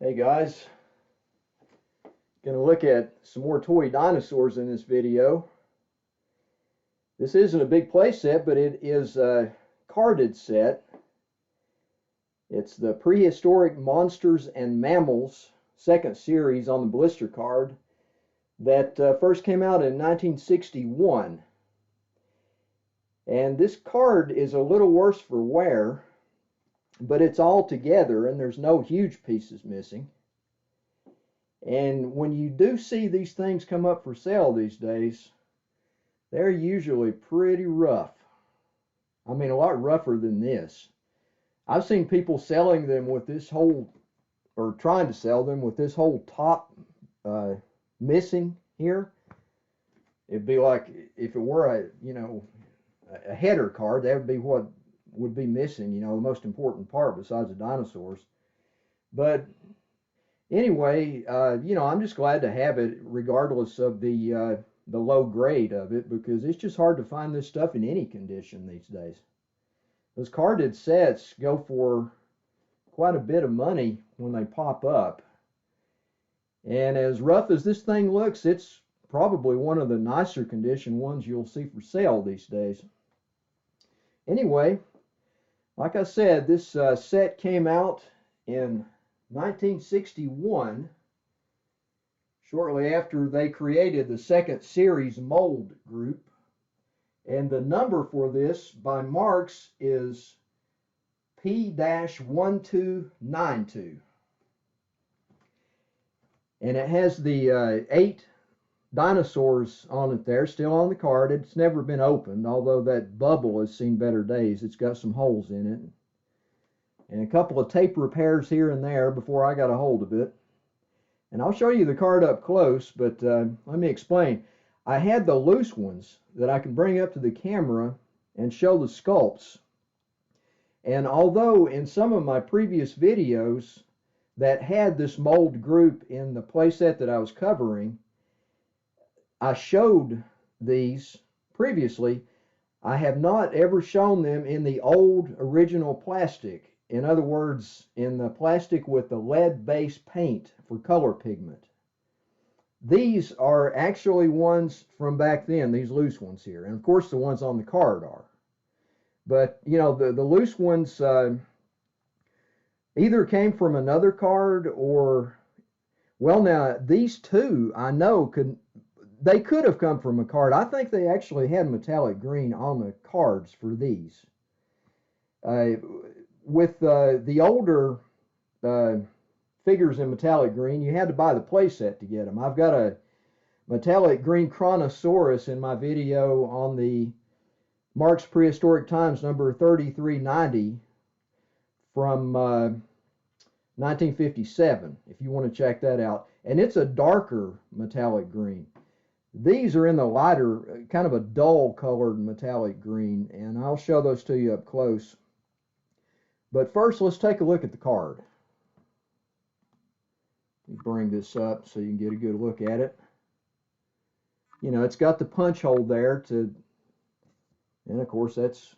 Hey guys, gonna look at some more toy dinosaurs in this video. This isn't a big play set, but it is a carded set. It's the Prehistoric Monsters and Mammals second series on the blister card that first came out in 1961. And this card is a little worse for wear, but it's all together and there's no huge pieces missing. And when you do see these things come up for sale these days, they're usually pretty rough. I mean, a lot rougher than this. I've seen people selling them with this whole, or trying to sell them with this whole top missing here. It'd be like if it were a header card, that would be what would be missing, the most important part besides the dinosaurs. But anyway, I'm just glad to have it regardless of the low grade of it, because it's just hard to find this stuff in any condition these days. Those carded sets go for quite a bit of money when they pop up. And as rough as this thing looks, it's probably one of the nicer condition ones you'll see for sale these days. Anyway, like I said, this set came out in 1961, shortly after they created the second series mold group. And the number for this by Marx is P-1292. And it has the 8 dinosaurs on it there, still on the card. It's never been opened, although that bubble has seen better days. It's got some holes in it. And a couple of tape repairs here and there before I got a hold of it. And I'll show you the card up close, but let me explain. I had the loose ones that I can bring up to the camera and show the sculpts. And although in some of my previous videos that had this mold group in the playset that I was covering, I showed these previously, I have not ever shown them in the old original plastic. In other words, in the plastic with the lead-based paint for color pigment. These are actually ones from back then, these loose ones here. And of course the ones on the card are. But, the loose ones either came from another card or, well, now these two I know they could have come from a card. I think they actually had metallic green on the cards for these. With the older figures in metallic green, you had to buy the playset to get them. I've got a metallic green Chronosaurus in my video on the Marx Prehistoric Times number 3390 from 1957, if you want to check that out. And it's a darker metallic green. These are in the lighter, kind of a dull colored metallic green, and I'll show those to you up close. But first, let's take a look at the card. Let me bring this up so you can get a good look at it. It's got the punch hole there and of course it's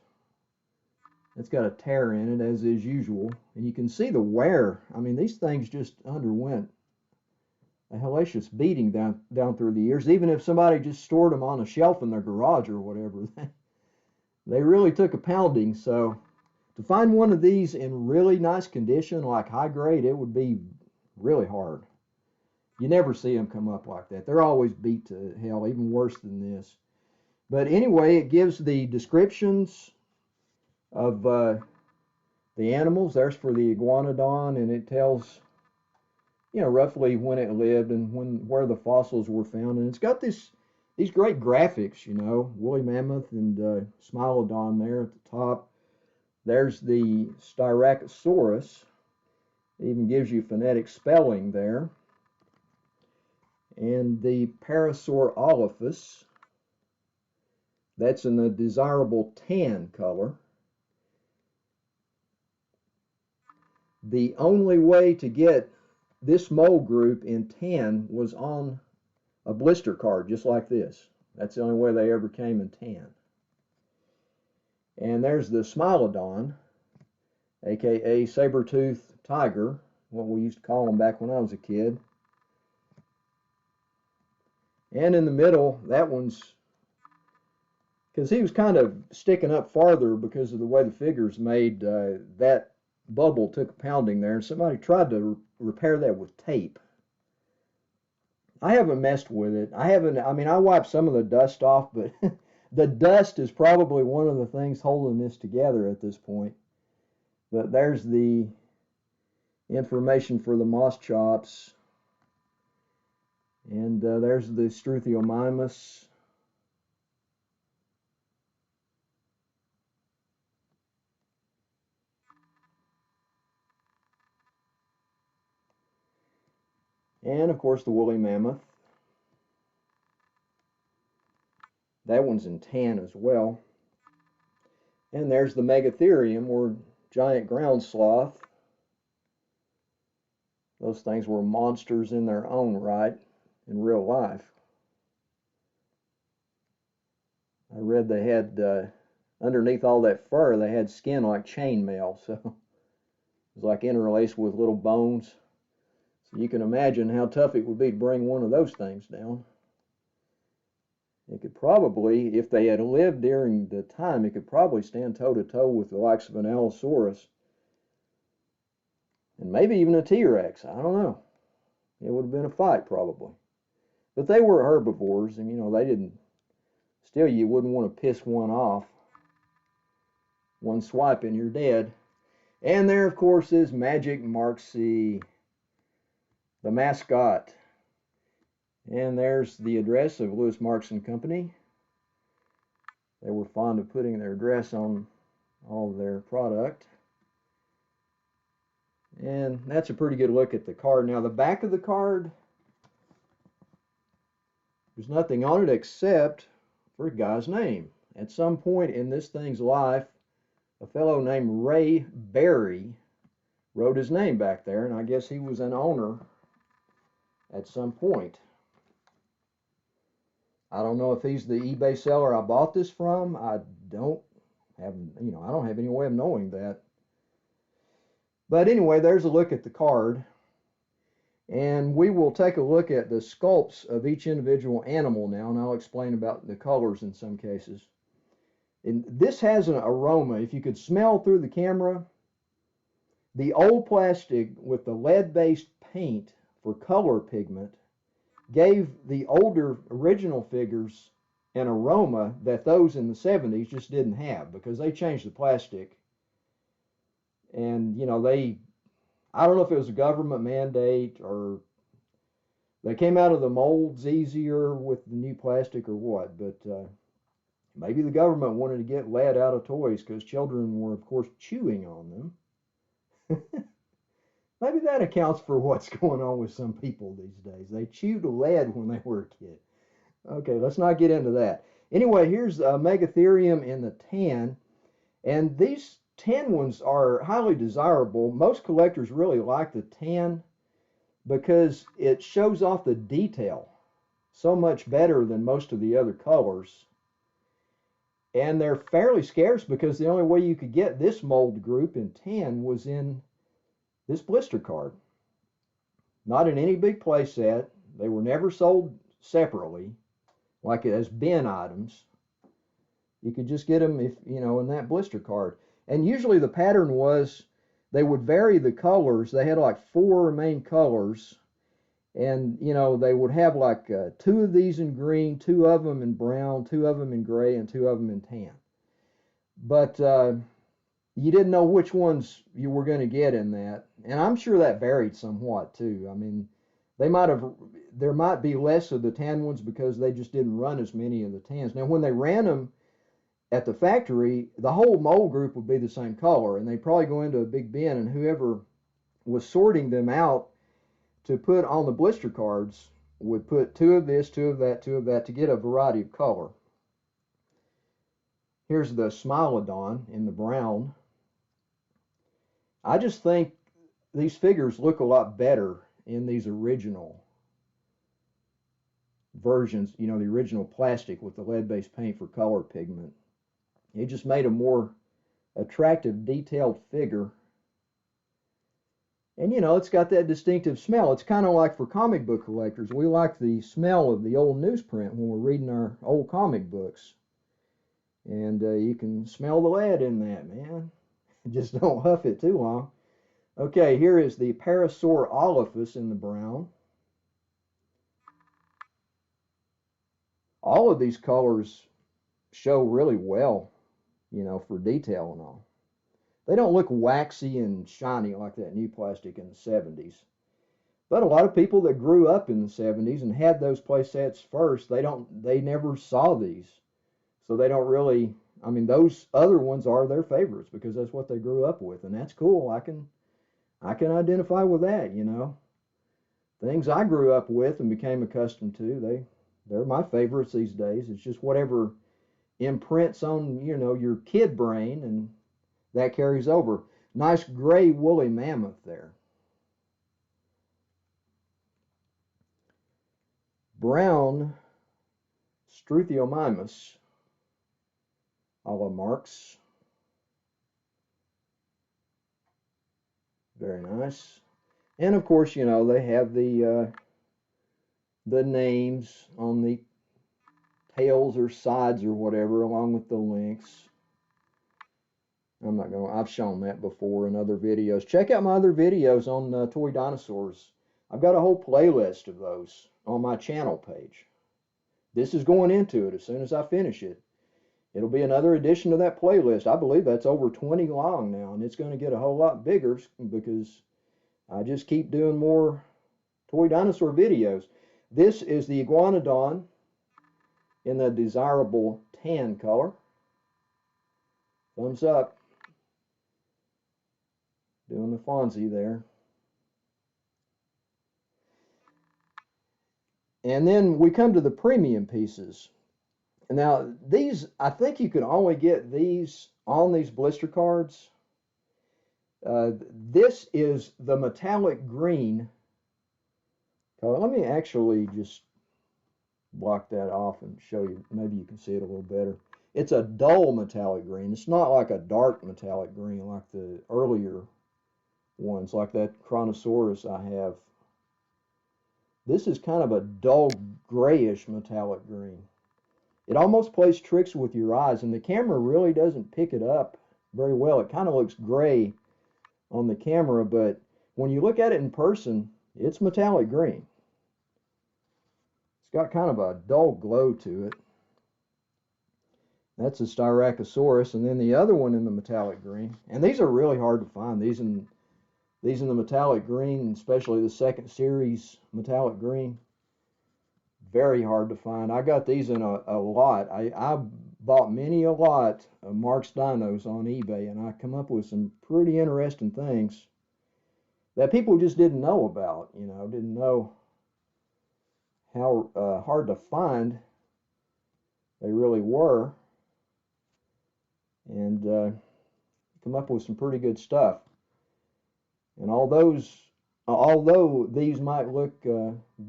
got a tear in it, as is usual. And you can see the wear. I mean, these things just underwent a hellacious beating down through the years. Even if somebody just stored them on a shelf in their garage or whatever, they really took a pounding. So to find one of these in really nice condition, like high grade, it would be really hard. You never see them come up like that. They're always beat to hell, even worse than this. But anyway, it gives the descriptions of the animals. There's for the iguanodon, and it tells, roughly when it lived and where the fossils were found. And it's got these great graphics, woolly mammoth and smilodon there at the top. There's the Styracosaurus. It even gives you phonetic spelling there. And the Parasaurolophus. That's in the desirable tan color. The only way to get this mold group in tan was on a blister card, just like this. That's the only way they ever came in tan. And there's the Smilodon, aka saber-toothed tiger. what we used to call them back when I was a kid. And in the middle, that one's, because he was kind of sticking up farther because of the way the figure's made, that bubble took a pounding there, and somebody tried to repair that with tape. I haven't messed with it. I mean, I wiped some of the dust off, but the dust is probably one of the things holding this together at this point. But there's the information for the moss chops. And there's the Struthiomimus. And of course the woolly mammoth. That one's in tan as well. And there's the Megatherium, or giant ground sloth. Those things were monsters in their own right in real life. I read they had, underneath all that fur, they had skin like chainmail, so it was like interlaced with little bones. So you can imagine how tough it would be to bring one of those things down. It could probably, if they had lived during the time, it could probably stand toe-to-toe with the likes of an Allosaurus. And maybe even a T-Rex, I don't know. It would have been a fight, probably. But they were herbivores, and, you know, they didn't, still you wouldn't want to piss one off. One swipe and you're dead. And there, of course, is Magic Marxy, the mascot. And there's the address of Lewis Marx and Company. They were fond of putting their address on all of their product. And that's a pretty good look at the card. Now, the back of the card, there's nothing on it except for a guy's name. At some point in this thing's life, a fellow named Ray Berry wrote his name back there, and I guess he was an owner at some point. I don't know if he's the eBay seller I bought this from. I don't have, you know, I don't have any way of knowing that. But anyway, there's a look at the card. And we will take a look at the sculpts of each individual animal now, and I'll explain about the colors in some cases. And this has an aroma. If you could smell through the camera, the old plastic with the lead-based paint for color pigment gave the older original figures an aroma that those in the 70s just didn't have, because they changed the plastic. And, you know, I don't know if it was a government mandate or they came out of the molds easier with the new plastic or what, but maybe the government wanted to get lead out of toys because children were, of course, chewing on them. Maybe that accounts for what's going on with some people these days. They chewed lead when they were a kid. Okay, let's not get into that. Anyway, here's Megatherium in the tan, and these tan ones are highly desirable. Most collectors really like the tan because it shows off the detail so much better than most of the other colors. And they're fairly scarce because the only way you could get this mold group in tan was in this blister card. Not in any big play set. They were never sold separately, like as bin items. You could just get them, if you know, in that blister card. And usually the pattern was they would vary the colors. They had like 4 main colors, and you know, they would have like 2 of these in green, 2 of them in brown, 2 of them in gray, and 2 of them in tan. But you didn't know which ones you were going to get in that, and I'm sure that varied somewhat too. I mean, there might be less of the tan ones because they just didn't run as many of the tans. Now, when they ran them at the factory, the whole mold group would be the same color, and they'd probably go into a big bin, and whoever was sorting them out to put on the blister cards would put 2 of this, 2 of that, 2 of that to get a variety of color. Here's the Smilodon in the brown. I just think these figures look a lot better in these original versions, you know, the original plastic with the lead-based paint for color pigment. It just made a more attractive, detailed figure. And you know, it's got that distinctive smell. It's kind of like for comic book collectors. We like the smell of the old newsprint when we're reading our old comic books. And you can smell the lead in that, man. Just don't huff it too long. Okay, here is the Parasaur Oliphus in the brown. All of these colors show really well, you know, for detail and all. They don't look waxy and shiny like that new plastic in the 70s. But a lot of people that grew up in the 70s and had those play sets first, they never saw these. So they don't really, I mean, those other ones are their favorites because that's what they grew up with, and that's cool. I can identify with that, you know. Things I grew up with and became accustomed to, they're my favorites these days. It's just whatever imprints on, you know, your kid brain, and that carries over. Nice gray woolly mammoth there. Brown Struthiomimus a la Marx. Very nice. And of course, you know, they have the names on the tails or sides or whatever, along with the links. I've shown that before in other videos. Check out my other videos on toy dinosaurs. I've got a whole playlist of those on my channel page. This is going into it as soon as I finish it. It'll be another addition to that playlist. I believe that's over 20 long now, and it's going to get a whole lot bigger because I just keep doing more toy dinosaur videos. This is the Iguanodon in the desirable tan color. Thumbs up. Doing the Fonzie there. And then we come to the premium pieces. Now, these, I think you can only get these on these blister cards. This is the metallic green color. Let me actually just block that off and show you. Maybe you can see it a little better. It's a dull metallic green. It's not like a dark metallic green like the earlier ones, like that Chronosaurus I have. This is kind of a dull grayish metallic green. It almost plays tricks with your eyes, and the camera really doesn't pick it up very well. It kind of looks gray on the camera, but when you look at it in person, it's metallic green. It's got kind of a dull glow to it. That's a Styracosaurus, and then the other one in the metallic green. And these are really hard to find. These in the metallic green, especially the second series metallic green. Very hard to find. I got these in a lot. I bought many a lot of Marx dinos on eBay, and I come up with some pretty interesting things that people just didn't know about, you know, didn't know how hard to find they really were, and come up with some pretty good stuff. And although these might look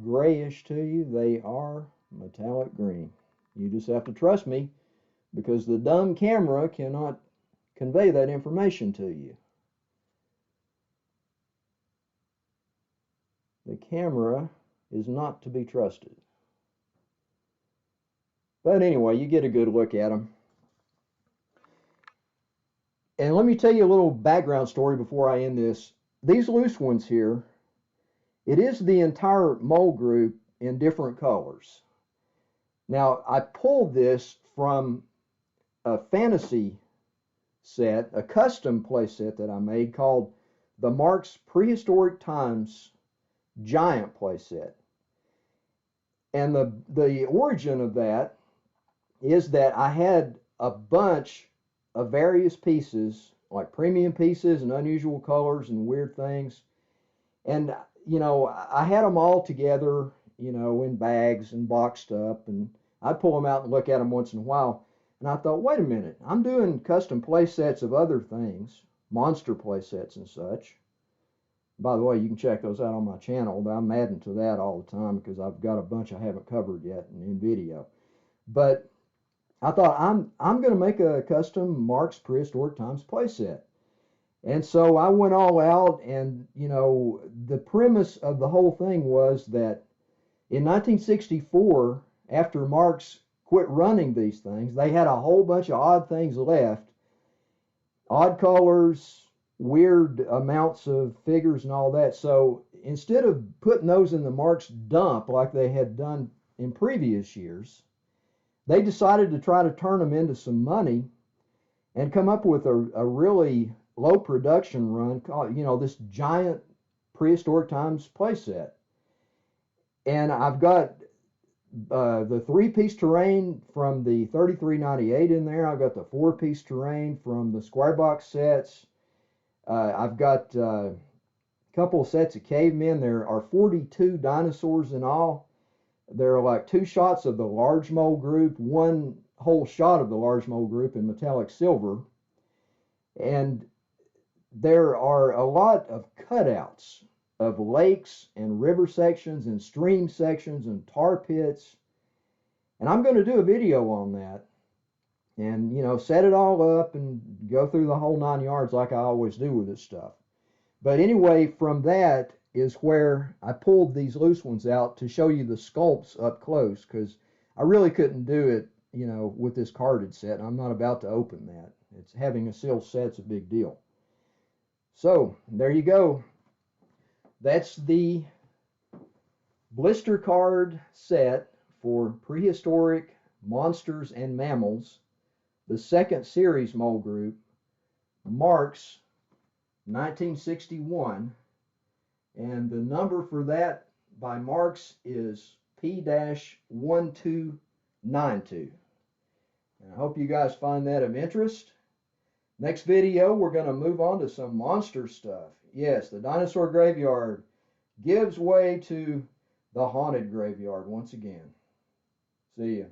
grayish to you, they are metallic green. You just have to trust me, because the dumb camera cannot convey that information to you. The camera is not to be trusted. But anyway, you get a good look at them. And let me tell you a little background story before I end this. These loose ones here, it is the entire mold group in different colors. Now, I pulled this from a fantasy set, a custom play set that I made called the Marx Prehistoric Times Giant play set. And the origin of that is that I had a bunch of various pieces, like premium pieces and unusual colors and weird things. And, you know, I had them all together, you know, in bags and boxed up, and I'd pull them out and look at them once in a while. And I thought, wait a minute, I'm doing custom play sets of other things, monster play sets and such. By the way, you can check those out on my channel. I'm adding to that all the time because I've got a bunch I haven't covered yet in video. But I thought I'm going to make a custom Marx Prehistoric Times playset. And so I went all out, and you know, the premise of the whole thing was that in 1964, after Marx quit running these things, they had a whole bunch of odd things left, odd colors, weird amounts of figures and all that. So instead of putting those in the Marx dump like they had done in previous years, they decided to try to turn them into some money and come up with a really low production run called, you know, this giant prehistoric times playset. And I've got the 3-piece terrain from the 3398 in there. I've got the 4-piece terrain from the square box sets. I've got a couple of sets of cavemen. There are 42 dinosaurs in all. There are like 2 shots of the large mole group, 1 whole shot of the large mole group in metallic silver. And there are a lot of cutouts of lakes and river sections and stream sections and tar pits. And I'm going to do a video on that and, you know, set it all up and go through the whole 9 yards like I always do with this stuff. But anyway, from that is where I pulled these loose ones out to show you the sculpts up close, because I really couldn't do it, you know, with this carded set. I'm not about to open that. It's having a sealed set's a big deal. So there you go. That's the blister card set for Prehistoric Monsters and Mammals, the second series mole group, Marx 1961, and the number for that by Marx is P-1292. And I hope you guys find that of interest. Next video, we're going to move on to some monster stuff. Yes, the Dinosaur Graveyard gives way to the Haunted Graveyard once again. See ya.